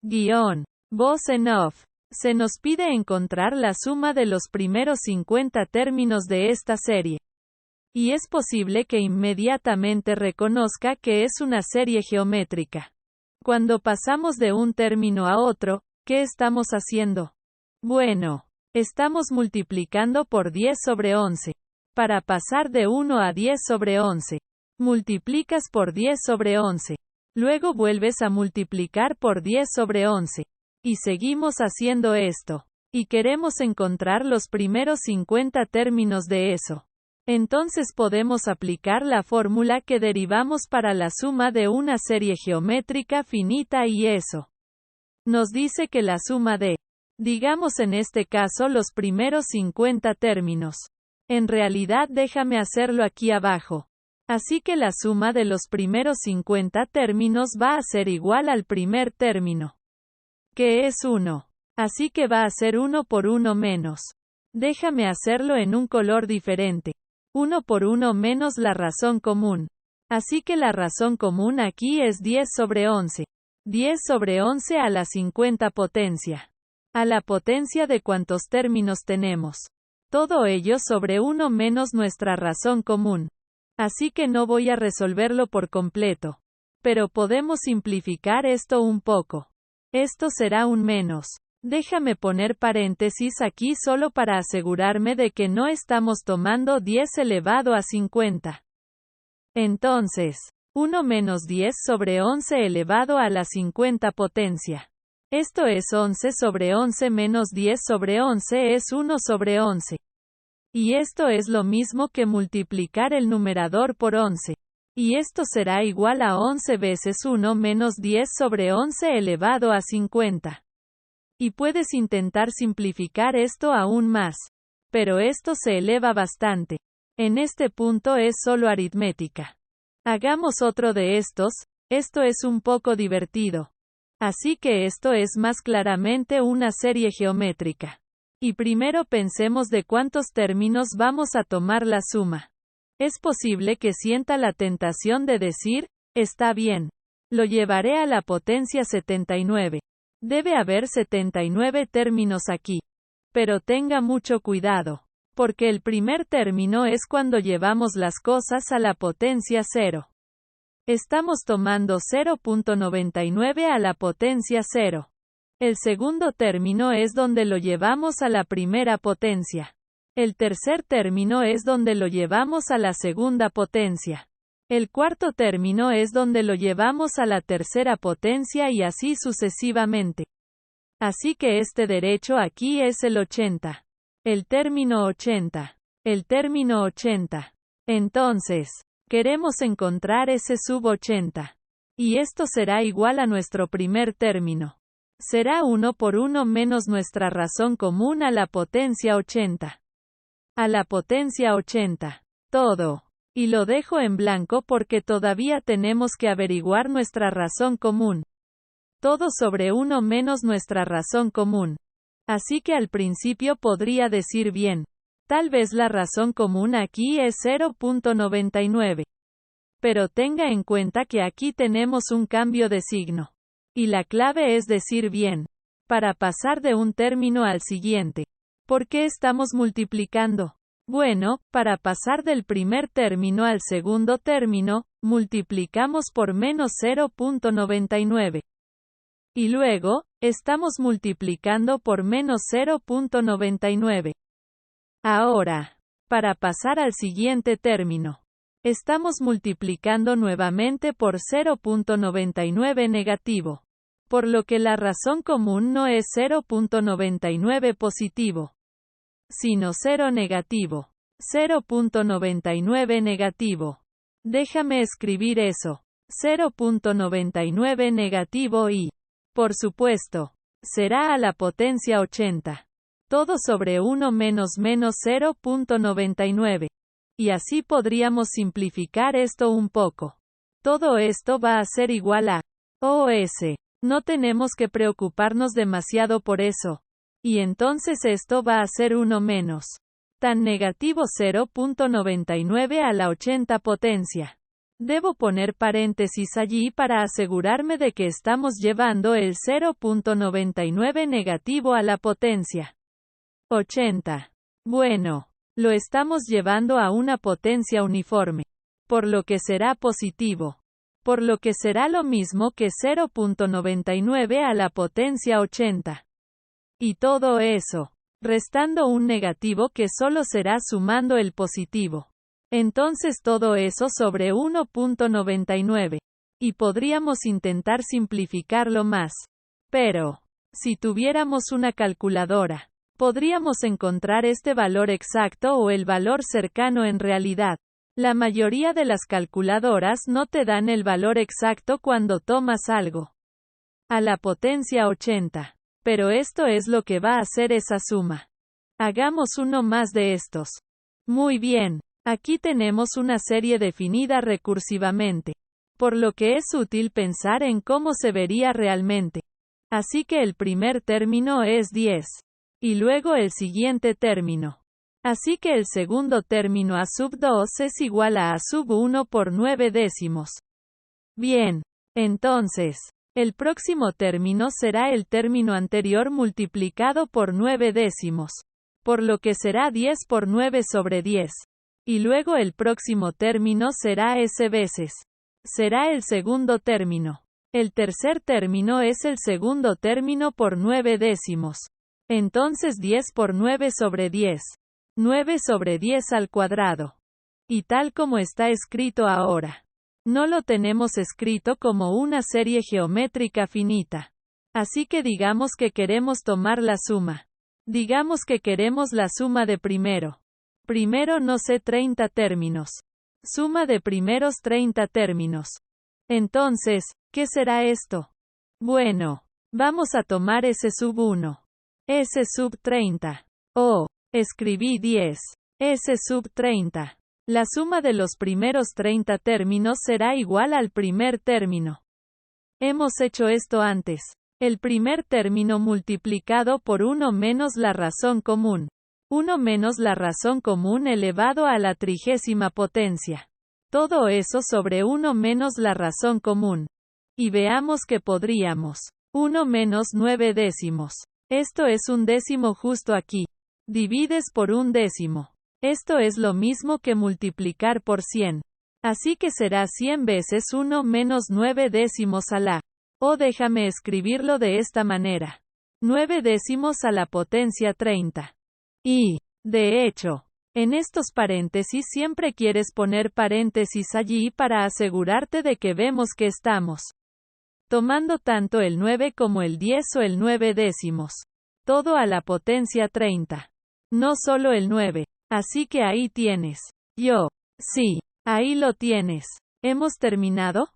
Guión. Voz en off. Se nos pide encontrar la suma de los primeros 50 términos de esta serie. Y es posible que inmediatamente reconozca que es una serie geométrica. Cuando pasamos de un término a otro, ¿qué estamos haciendo? Bueno, estamos multiplicando por 10 sobre 11. Para pasar de 1 a 10 sobre 11, multiplicas por 10 sobre 11. Luego vuelves a multiplicar por 10 sobre 11. Y seguimos haciendo esto. Y queremos encontrar los primeros 50 términos de eso. Entonces podemos aplicar la fórmula que derivamos para la suma de una serie geométrica finita y eso nos dice que la suma de, digamos en este caso los primeros 50 términos. En realidad déjame hacerlo aquí abajo. Así que la suma de los primeros 50 términos va a ser igual al primer término, que es 1. Así que va a ser 1 por 1 menos. Déjame hacerlo en un color diferente. 1 por 1 menos la razón común. Así que la razón común aquí es 10 sobre 11. 10 sobre 11 a la 50 potencia. A la potencia de cuántos términos tenemos. Todo ello sobre 1 menos nuestra razón común. Así que no voy a resolverlo por completo. Pero podemos simplificar esto un poco. Esto será un menos. Déjame poner paréntesis aquí solo para asegurarme de que no estamos tomando 10 elevado a 50. Entonces, 1 menos 10 sobre 11 elevado a la 50 potencia. Esto es 11 sobre 11 menos 10 sobre 11 es 1 sobre 11. Y esto es lo mismo que multiplicar el numerador por 11. Y esto será igual a 11 veces 1 menos 10 sobre 11 elevado a 50. Y puedes intentar simplificar esto aún más. Pero esto se eleva bastante. En este punto es solo aritmética. Hagamos otro de estos, esto es un poco divertido. Así que esto es más claramente una serie geométrica. Y primero pensemos de cuántos términos vamos a tomar la suma. Es posible que sienta la tentación de decir, está bien. Lo llevaré a la potencia 79. Debe haber 79 términos aquí. Pero tenga mucho cuidado. Porque el primer término es cuando llevamos las cosas a la potencia 0. Estamos tomando 0.99 a la potencia 0. El segundo término es donde lo llevamos a la primera potencia. El tercer término es donde lo llevamos a la segunda potencia. El cuarto término es donde lo llevamos a la tercera potencia y así sucesivamente. Así que este derecho aquí es el 80. El término 80. El término 80. Entonces, queremos encontrar ese sub 80. Y esto será igual a nuestro primer término. Será 1 por 1 menos nuestra razón común a la potencia 80. A la potencia 80. Todo. Y lo dejo en blanco porque todavía tenemos que averiguar nuestra razón común. Todo sobre 1 menos nuestra razón común. Así que al principio podría decir bien. Tal vez la razón común aquí es 0.99. Pero tenga en cuenta que aquí tenemos un cambio de signo. Y la clave es decir bien. Para pasar de un término al siguiente. ¿Por qué estamos multiplicando? Bueno, para pasar del primer término al segundo término, multiplicamos por menos 0.99. Y luego, estamos multiplicando por menos 0.99. Ahora, para pasar al siguiente término, estamos multiplicando nuevamente por 0.99 negativo. Por lo que la razón común no es 0.99 positivo, sino 0 negativo. 0.99 negativo. Déjame escribir eso. 0.99 negativo y, por supuesto, será a la potencia 80. Todo sobre 1 menos 0.99. Y así podríamos simplificar esto un poco. Todo esto va a ser igual a OS. No tenemos que preocuparnos demasiado por eso. Y entonces esto va a ser 1 menos. Tan negativo 0.99 a la 80 potencia. Debo poner paréntesis allí para asegurarme de que estamos llevando el 0.99 negativo a la potencia 80. Bueno, lo estamos llevando a una potencia uniforme, por lo que será positivo, por lo que será lo mismo que 0.99 a la potencia 80. Y todo eso, restando un negativo que solo será sumando el positivo. Entonces todo eso sobre 1.99. Y podríamos intentar simplificarlo más. Pero, si tuviéramos una calculadora, podríamos encontrar este valor exacto o el valor cercano en realidad. La mayoría de las calculadoras no te dan el valor exacto cuando tomas algo a la potencia 80. Pero esto es lo que va a hacer esa suma. Hagamos uno más de estos. Muy bien. Aquí tenemos una serie definida recursivamente, por lo que es útil pensar en cómo se vería realmente. Así que el primer término es 10. Y luego el siguiente término. Así que el segundo término a sub 2 es igual a sub 1 por 9 décimos. Bien. Entonces, el próximo término será el término anterior multiplicado por 9 décimos. Por lo que será 10 por 9 sobre 10. Y luego el próximo término será S veces. Será el segundo término. El tercer término es el segundo término por 9 décimos. Entonces 10 por 9 sobre 10. 9 sobre 10 al cuadrado. Y tal como está escrito ahora. No lo tenemos escrito como una serie geométrica finita. Así que digamos que queremos tomar la suma. Digamos que queremos la suma de primero. Primero no sé 30 términos. Suma de primeros 30 términos. Entonces, ¿qué será esto? Bueno, vamos a tomar S sub 1. S sub 30. Oh, escribí 10. S sub 30. La suma de los primeros 30 términos será igual al primer término. Hemos hecho esto antes. El primer término multiplicado por 1 menos la razón común. 1 menos la razón común elevado a la 30ª potencia. Todo eso sobre 1 menos la razón común. Y veamos que podríamos. 1 menos 9 décimos. Esto es un décimo justo aquí. Divides por un décimo. Esto es lo mismo que multiplicar por 100. Así que será 100 veces 1 menos 9 décimos a la. O déjame escribirlo de esta manera. 9 décimos a la potencia 30. Y, de hecho, en estos paréntesis siempre quieres poner paréntesis allí para asegurarte de que vemos que estamos tomando tanto el 9 como el 10 o el 9 décimos. Todo a la potencia 30. No solo el 9. Así que ahí tienes. Sí, ahí lo tienes. ¿Hemos terminado?